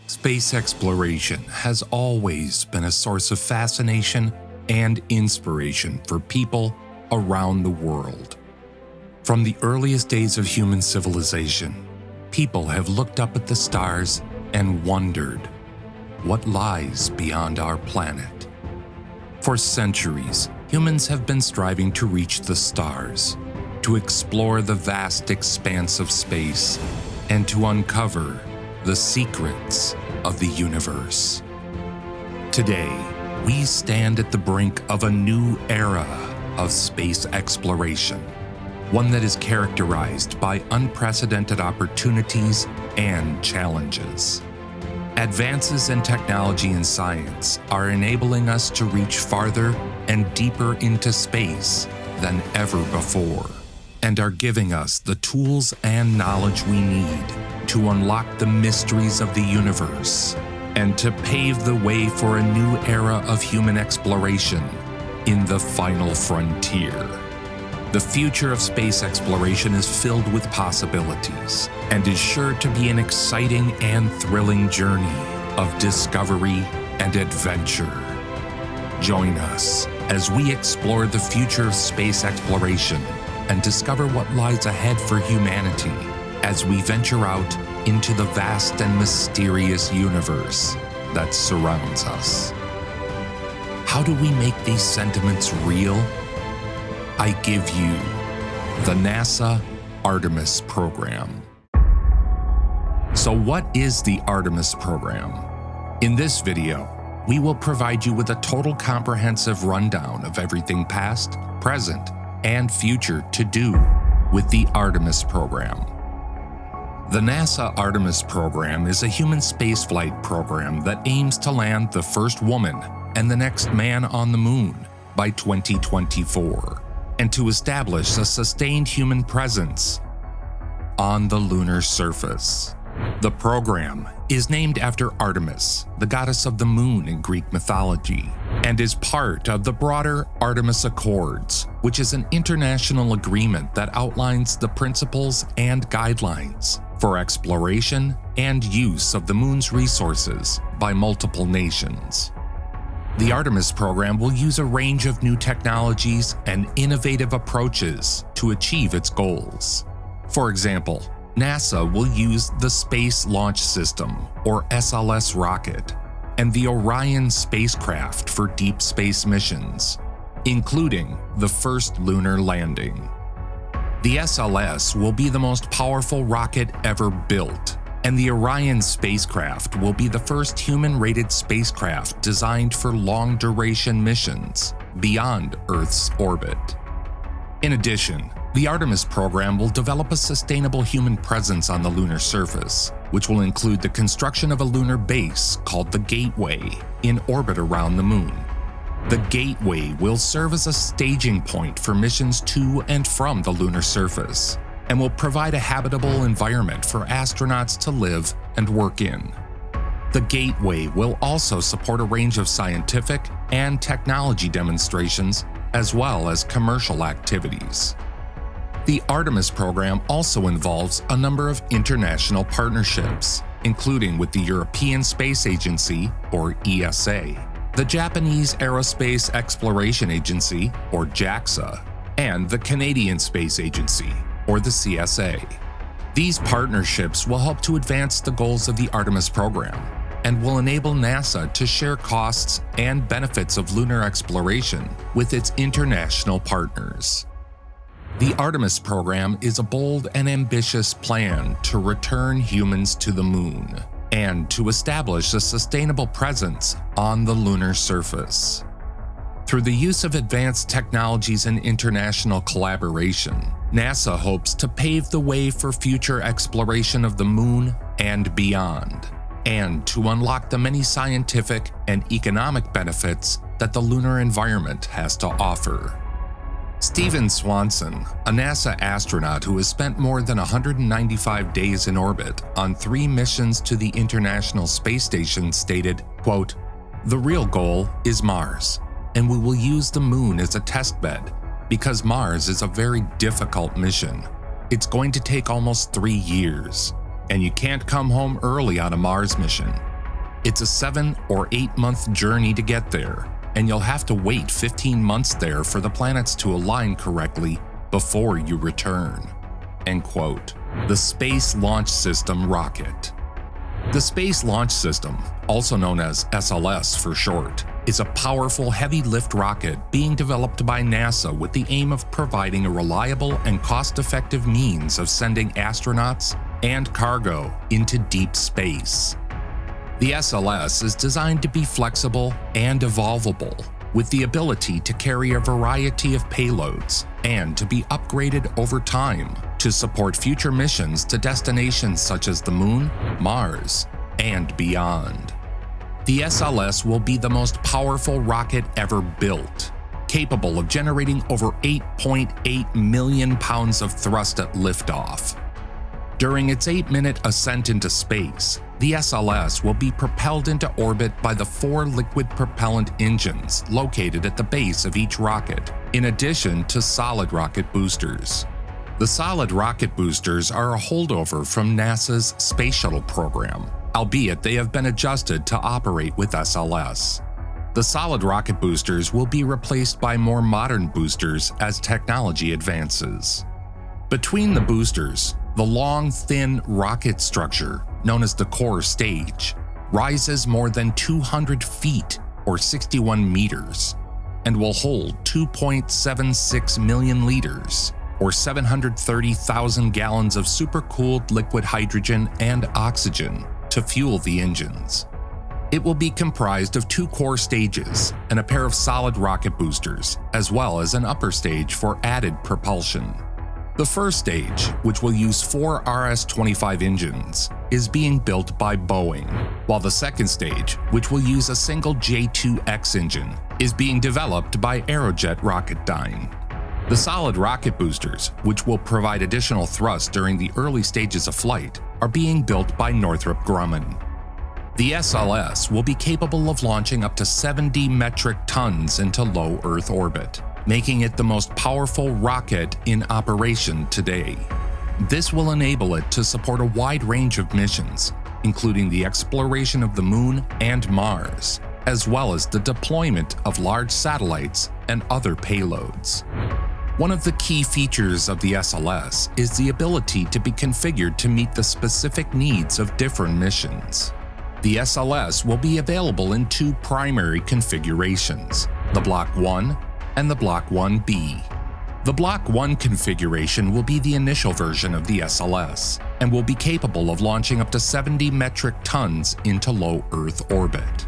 Space exploration has always been a source of fascination and inspiration for people around the world. From the earliest days of human civilization, people have looked up at the stars and wondered what lies beyond our planet. For centuries, humans have been striving to reach the stars, to explore the vast expanse of space, and to uncover the secrets of the universe. Today, we stand at the brink of a new era of space exploration, one that is characterized by unprecedented opportunities and challenges. Advances in technology and science are enabling us to reach farther and deeper into space than ever before, and are giving us the tools and knowledge we need to unlock the mysteries of the universe and to pave the way for a new era of human exploration in the final frontier. The future of space exploration is filled with possibilities and is sure to be an exciting and thrilling journey of discovery and adventure. Join us as we explore the future of space exploration and discover what lies ahead for humanity as we venture out into the vast and mysterious universe that surrounds us. How do we make these sentiments real? I give you the NASA Artemis Program. So what is the Artemis Program? In this video, we will provide you with a total comprehensive rundown of everything past, present, and future to do with the Artemis Program. The NASA Artemis Program is a human spaceflight program that aims to land the first woman and the next man on the moon by 2024, and to establish a sustained human presence on the lunar surface. The program is named after Artemis, the goddess of the moon in Greek mythology, and is part of the broader Artemis Accords, which is an international agreement that outlines the principles and guidelines for exploration and use of the moon's resources by multiple nations. The Artemis program will use a range of new technologies and innovative approaches to achieve its goals. For example, NASA will use the Space Launch System, or SLS rocket, and the Orion spacecraft for deep space missions, including the first lunar landing. The SLS will be the most powerful rocket ever built, and the Orion spacecraft will be the first human-rated spacecraft designed for long-duration missions beyond Earth's orbit. In addition, the Artemis program will develop a sustainable human presence on the lunar surface, which will include the construction of a lunar base called the Gateway in orbit around the moon. The Gateway will serve as a staging point for missions to and from the lunar surface, and will provide a habitable environment for astronauts to live and work in. The Gateway will also support a range of scientific and technology demonstrations, as well as commercial activities. The Artemis program also involves a number of international partnerships, including with the European Space Agency, or ESA, the Japanese Aerospace Exploration Agency, or JAXA, and the Canadian Space Agency, or the CSA. These partnerships will help to advance the goals of the Artemis program and will enable NASA to share costs and benefits of lunar exploration with its international partners. The Artemis program is a bold and ambitious plan to return humans to the moon and to establish a sustainable presence on the lunar surface. Through the use of advanced technologies and international collaboration, NASA hopes to pave the way for future exploration of the moon and beyond, and to unlock the many scientific and economic benefits that the lunar environment has to offer. Stephen Swanson, a NASA astronaut who has spent more than 195 days in orbit on 3 missions to the International Space Station, stated, quote, "The real goal is Mars, and we will use the moon as a test bed because Mars is a very difficult mission. It's going to take almost 3 years, and you can't come home early on a Mars mission. It's a 7 or 8 month journey to get there, and you'll have to wait 15 months there for the planets to align correctly before you return." End quote. The Space Launch System rocket. The Space Launch System, also known as SLS for short, is a powerful heavy-lift rocket being developed by NASA with the aim of providing a reliable and cost-effective means of sending astronauts and cargo into deep space. The SLS is designed to be flexible and evolvable, with the ability to carry a variety of payloads and to be upgraded over time to support future missions to destinations such as the Moon, Mars, and beyond. The SLS will be the most powerful rocket ever built, capable of generating over 8.8 million pounds of thrust at liftoff. During its 8-minute ascent into space, the SLS will be propelled into orbit by the 4 liquid propellant engines located at the base of each rocket, in addition to solid rocket boosters. The solid rocket boosters are a holdover from NASA's Space Shuttle program, albeit they have been adjusted to operate with SLS. The solid rocket boosters will be replaced by more modern boosters as technology advances. Between the boosters, the long, thin rocket structure, known as the core stage, rises more than 200 feet or 61 meters and will hold 2.76 million liters or 730,000 gallons of supercooled liquid hydrogen and oxygen to fuel the engines. It will be comprised of 2 core stages and a pair of solid rocket boosters, as well as an upper stage for added propulsion. The first stage, which will use 4 RS-25 engines, is being built by Boeing, while the second stage, which will use a single J2X engine, is being developed by Aerojet Rocketdyne. The solid rocket boosters, which will provide additional thrust during the early stages of flight, are being built by Northrop Grumman. The SLS will be capable of launching up to 70 metric tons into low Earth orbit, making it the most powerful rocket in operation today. This will enable it to support a wide range of missions, including the exploration of the Moon and Mars, as well as the deployment of large satellites and other payloads. One of the key features of the SLS is the ability to be configured to meet the specific needs of different missions. The SLS will be available in 2 primary configurations, the Block 1 and the Block 1B. The Block 1 configuration will be the initial version of the SLS and will be capable of launching up to 70 metric tons into low Earth orbit.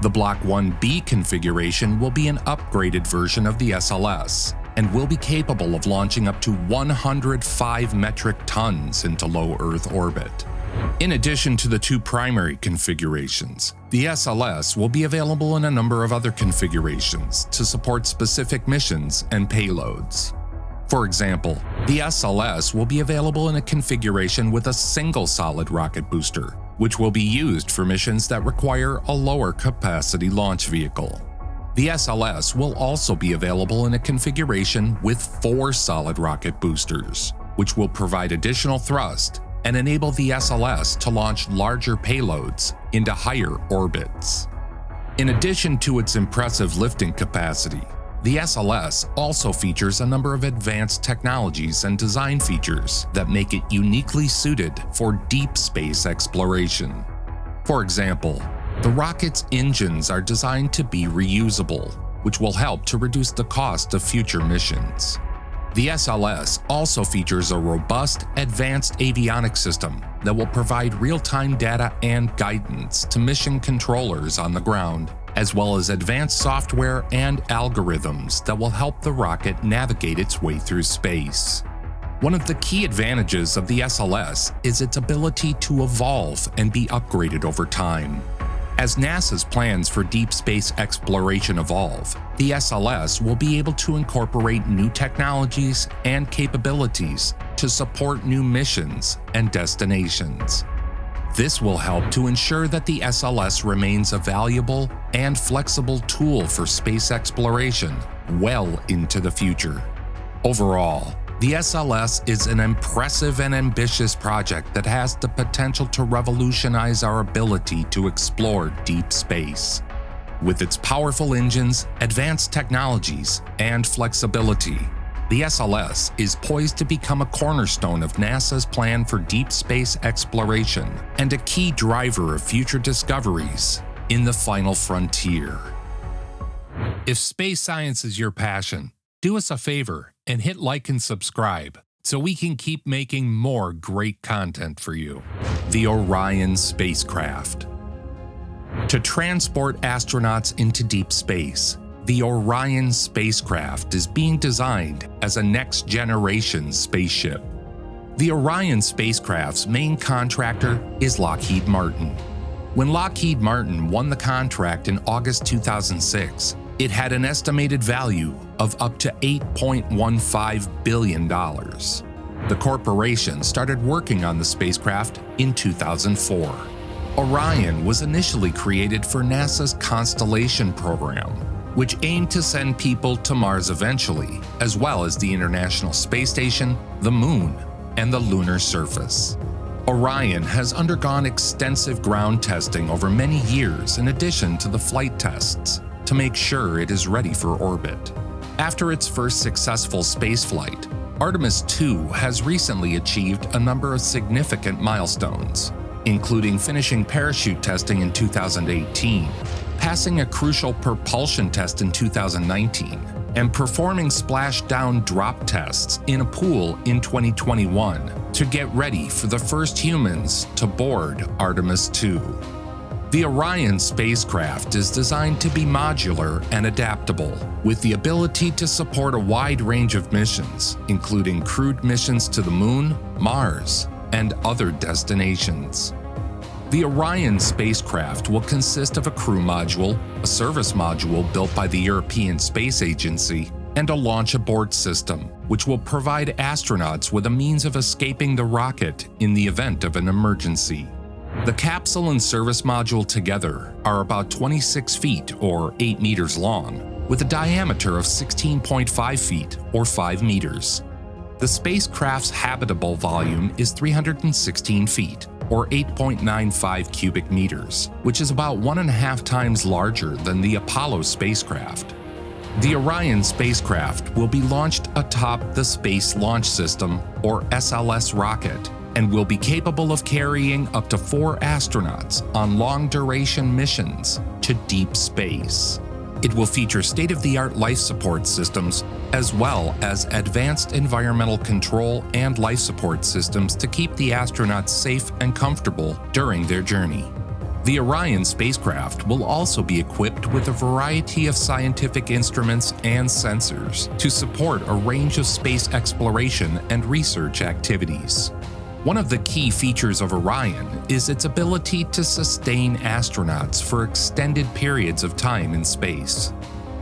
The Block 1B configuration will be an upgraded version of the SLS and will be capable of launching up to 105 metric tons into low Earth orbit. In addition to the 2 primary configurations, the SLS will be available in a number of other configurations to support specific missions and payloads. For example, the SLS will be available in a configuration with a single solid rocket booster, which will be used for missions that require a lower capacity launch vehicle. The SLS will also be available in a configuration with 4 solid rocket boosters, which will provide additional thrust and enable the SLS to launch larger payloads into higher orbits. In addition to its impressive lifting capacity, the SLS also features a number of advanced technologies and design features that make it uniquely suited for deep space exploration. For example, the rocket's engines are designed to be reusable, which will help to reduce the cost of future missions. The SLS also features a robust, advanced avionics system that will provide real-time data and guidance to mission controllers on the ground, as well as advanced software and algorithms that will help the rocket navigate its way through space. One of the key advantages of the SLS is its ability to evolve and be upgraded over time. As NASA's plans for deep space exploration evolve, the SLS will be able to incorporate new technologies and capabilities to support new missions and destinations. This will help to ensure that the SLS remains a valuable and flexible tool for space exploration well into the future. Overall, The SLS is an impressive and ambitious project that has the potential to revolutionize our ability to explore deep space. With its powerful engines, advanced technologies, and flexibility, the SLS is poised to become a cornerstone of NASA's plan for deep space exploration and a key driver of future discoveries in the final frontier. If space science is your passion, do us a favor and hit like and subscribe so we can keep making more great content for you. The Orion spacecraft. To transport astronauts into deep space, the Orion spacecraft is being designed as a next-generation spaceship. The Orion spacecraft's main contractor is Lockheed Martin. When Lockheed Martin won the contract in August 2006, it had an estimated value of up to $8.15 billion. The corporation started working on the spacecraft in 2004. Orion was initially created for NASA's Constellation program, which aimed to send people to Mars eventually, as well as the International Space Station, the Moon, and the lunar surface. Orion has undergone extensive ground testing over many years in addition to the flight tests to make sure it is ready for orbit. After its first successful spaceflight, Artemis 2 has recently achieved a number of significant milestones, including finishing parachute testing in 2018, passing a crucial propulsion test in 2019, and performing splashdown drop tests in a pool in 2021 to get ready for the first humans to board Artemis 2. The Orion spacecraft is designed to be modular and adaptable, with the ability to support a wide range of missions, including crewed missions to the Moon, Mars, and other destinations. The Orion spacecraft will consist of a crew module, a service module built by the European Space Agency, and a launch abort system, which will provide astronauts with a means of escaping the rocket in the event of an emergency. The capsule and service module together are about 26 feet or 8 meters long, with a diameter of 16.5 feet or 5 meters. The spacecraft's habitable volume is 316 feet or 8.95 cubic meters, which is about 1.5 times larger than the Apollo spacecraft. The Orion spacecraft will be launched atop the Space Launch System, or SLS rocket, and will be capable of carrying up to 4 astronauts on long-duration missions to deep space. It will feature state-of-the-art life support systems, as well as advanced environmental control and life support systems to keep the astronauts safe and comfortable during their journey. The Orion spacecraft will also be equipped with a variety of scientific instruments and sensors to support a range of space exploration and research activities. One of the key features of Orion is its ability to sustain astronauts for extended periods of time in space.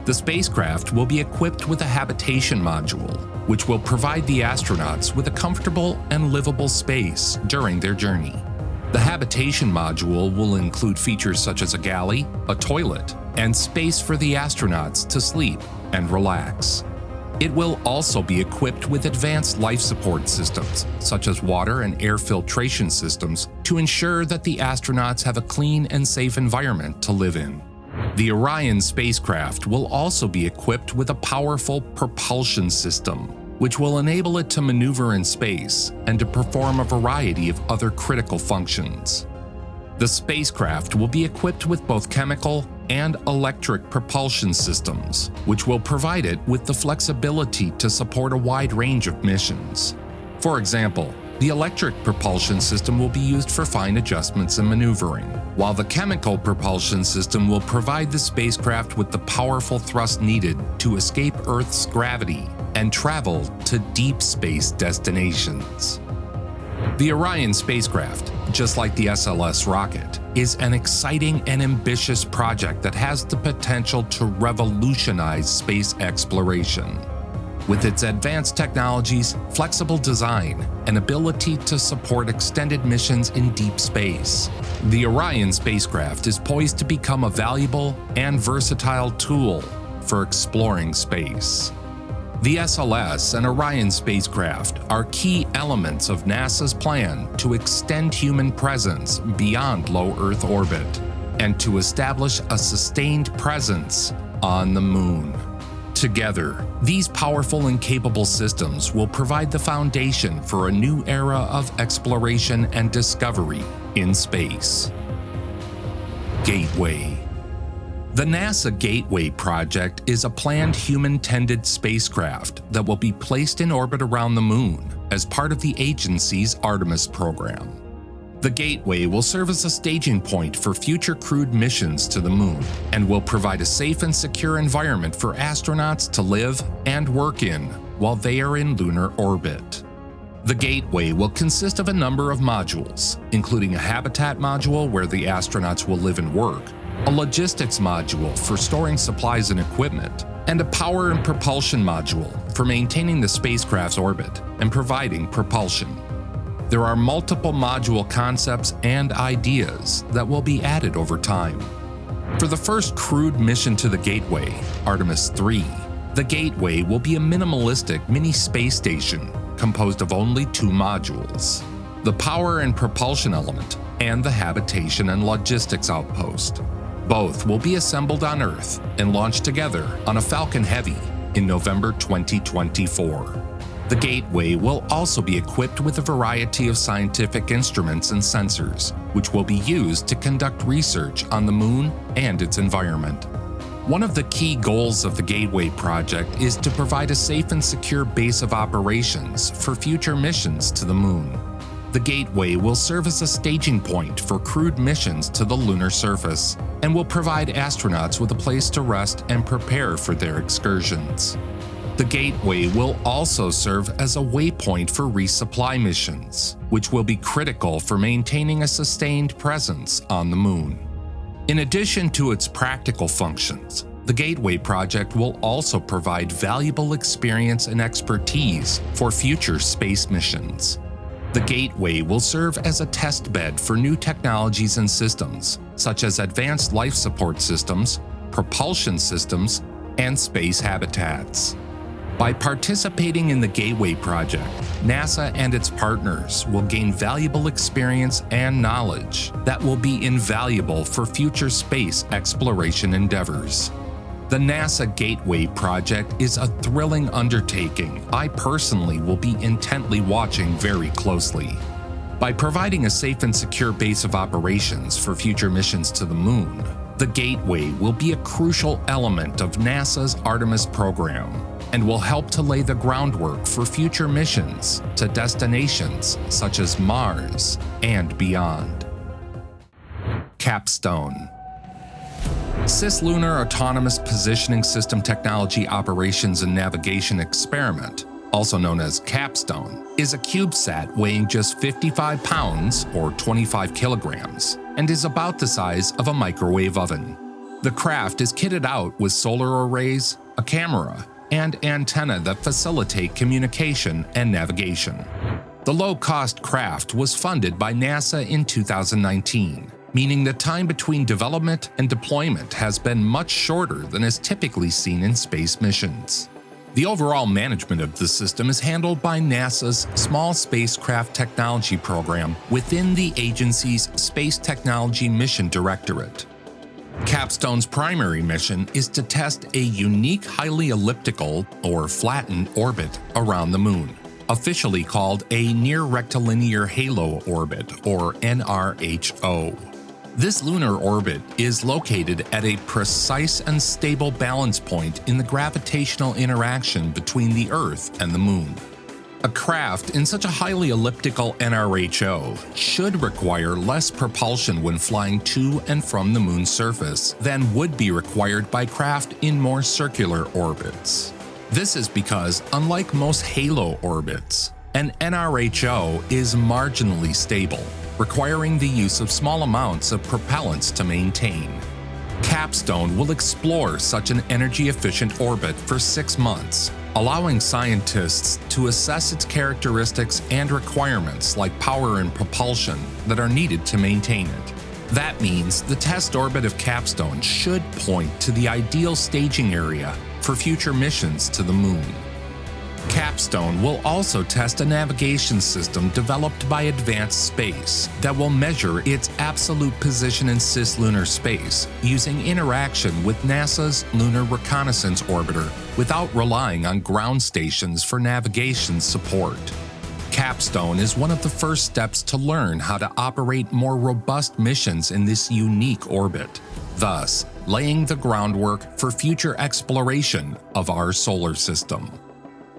The spacecraft will be equipped with a habitation module, which will provide the astronauts with a comfortable and livable space during their journey. The habitation module will include features such as a galley, a toilet, and space for the astronauts to sleep and relax. It will also be equipped with advanced life support systems, such as water and air filtration systems, to ensure that the astronauts have a clean and safe environment to live in. The Orion spacecraft will also be equipped with a powerful propulsion system, which will enable it to maneuver in space and to perform a variety of other critical functions. The spacecraft will be equipped with both chemical and electric propulsion systems, which will provide it with the flexibility to support a wide range of missions. For example, the electric propulsion system will be used for fine adjustments and maneuvering, while the chemical propulsion system will provide the spacecraft with the powerful thrust needed to escape Earth's gravity and travel to deep space destinations. The Orion spacecraft, just like the SLS rocket, is an exciting and ambitious project that has the potential to revolutionize space exploration. With its advanced technologies, flexible design, and ability to support extended missions in deep space, the Orion spacecraft is poised to become a valuable and versatile tool for exploring space. The SLS and Orion spacecraft are key elements of NASA's plan to extend human presence beyond low Earth orbit and to establish a sustained presence on the Moon. Together, these powerful and capable systems will provide the foundation for a new era of exploration and discovery in space. Gateway. The NASA Gateway project is a planned human-tended spacecraft that will be placed in orbit around the Moon as part of the agency's Artemis Program. The Gateway will serve as a staging point for future crewed missions to the Moon and will provide a safe and secure environment for astronauts to live and work in while they are in lunar orbit. The Gateway will consist of a number of modules, including a habitat module where the astronauts will live and work, a logistics module for storing supplies and equipment, and a power and propulsion module for maintaining the spacecraft's orbit and providing propulsion. There are multiple module concepts and ideas that will be added over time. For the first crewed mission to the Gateway, Artemis 3, the Gateway will be a minimalistic mini space station composed of only 2 modules: the power and propulsion element and the habitation and logistics outpost. Both will be assembled on Earth and launched together on a Falcon Heavy in November 2024. The Gateway will also be equipped with a variety of scientific instruments and sensors, which will be used to conduct research on the Moon and its environment. One of the key goals of the Gateway project is to provide a safe and secure base of operations for future missions to the Moon. The Gateway will serve as a staging point for crewed missions to the lunar surface and will provide astronauts with a place to rest and prepare for their excursions. The Gateway will also serve as a waypoint for resupply missions, which will be critical for maintaining a sustained presence on the Moon. In addition to its practical functions, the Gateway project will also provide valuable experience and expertise for future space missions. The Gateway will serve as a test bed for new technologies and systems, such as advanced life support systems, propulsion systems, and space habitats. By participating in the Gateway project, NASA and its partners will gain valuable experience and knowledge that will be invaluable for future space exploration endeavors. The NASA Gateway project is a thrilling undertaking I personally will be intently watching very closely. By providing a safe and secure base of operations for future missions to the Moon, the Gateway will be a crucial element of NASA's Artemis program and will help to lay the groundwork for future missions to destinations such as Mars and beyond. Capstone. Cislunar Autonomous Positioning System Technology Operations and Navigation Experiment, also known as Capstone, is a CubeSat weighing just 55 pounds or 25 kilograms and is about the size of a microwave oven. The craft is kitted out with solar arrays, a camera, and antenna that facilitate communication and navigation. The low-cost craft was funded by NASA in 2019, meaning the time between development and deployment has been much shorter than is typically seen in space missions. The overall management of the system is handled by NASA's Small Spacecraft Technology Program within the agency's Space Technology Mission Directorate. Capstone's primary mission is to test a unique highly elliptical or flattened orbit around the Moon, officially called a near rectilinear halo orbit or NRHO. This lunar orbit is located at a precise and stable balance point in the gravitational interaction between the Earth and the Moon. A craft in such a highly elliptical NRHO should require less propulsion when flying to and from the Moon's surface than would be required by craft in more circular orbits. This is because, unlike most halo orbits, an NRHO is marginally stable, requiring the use of small amounts of propellants to maintain. Capstone will explore such an energy-efficient orbit for 6 months, allowing scientists to assess its characteristics and requirements like power and propulsion that are needed to maintain it. That means the test orbit of Capstone should point to the ideal staging area for future missions to the Moon. Capstone will also test a navigation system developed by Advanced Space that will measure its absolute position in cislunar space using interaction with NASA's Lunar Reconnaissance Orbiter without relying on ground stations for navigation support. Capstone is one of the first steps to learn how to operate more robust missions in this unique orbit, thus laying the groundwork for future exploration of our solar system.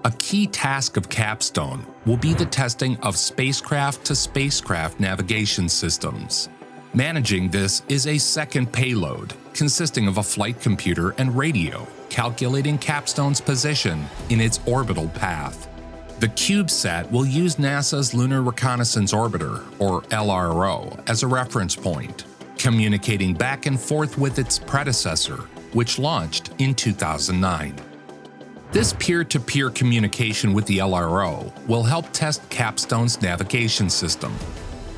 A key task of Capstone will be the testing of spacecraft-to-spacecraft navigation systems. Managing this is a second payload, consisting of a flight computer and radio, calculating Capstone's position in its orbital path. The CubeSat will use NASA's Lunar Reconnaissance Orbiter, or LRO, as a reference point, communicating back and forth with its predecessor, which launched in 2009. This peer-to-peer communication with the LRO will help test Capstone's navigation system,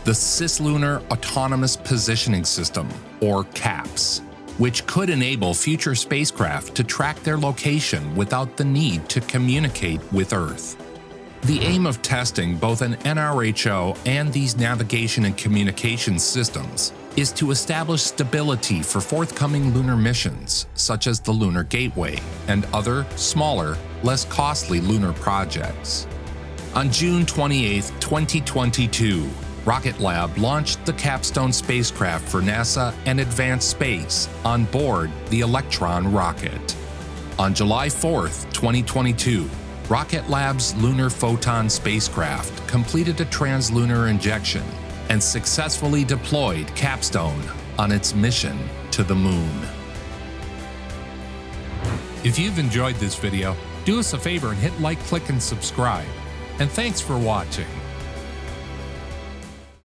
the Cislunar Autonomous Positioning System, or CAPS, which could enable future spacecraft to track their location without the need to communicate with Earth. The aim of testing both an NRHO and these navigation and communication systems is to establish stability for forthcoming lunar missions, such as the Lunar Gateway and other, smaller, less costly lunar projects. On June 28, 2022, Rocket Lab launched the Capstone spacecraft for NASA and Advanced Space on board the Electron rocket. On July 4, 2022, Rocket Lab's Lunar Photon spacecraft completed a translunar injection and successfully deployed Capstone on its mission to the Moon. If you've enjoyed this video, do us a favor and hit like, click, and subscribe. And thanks for watching.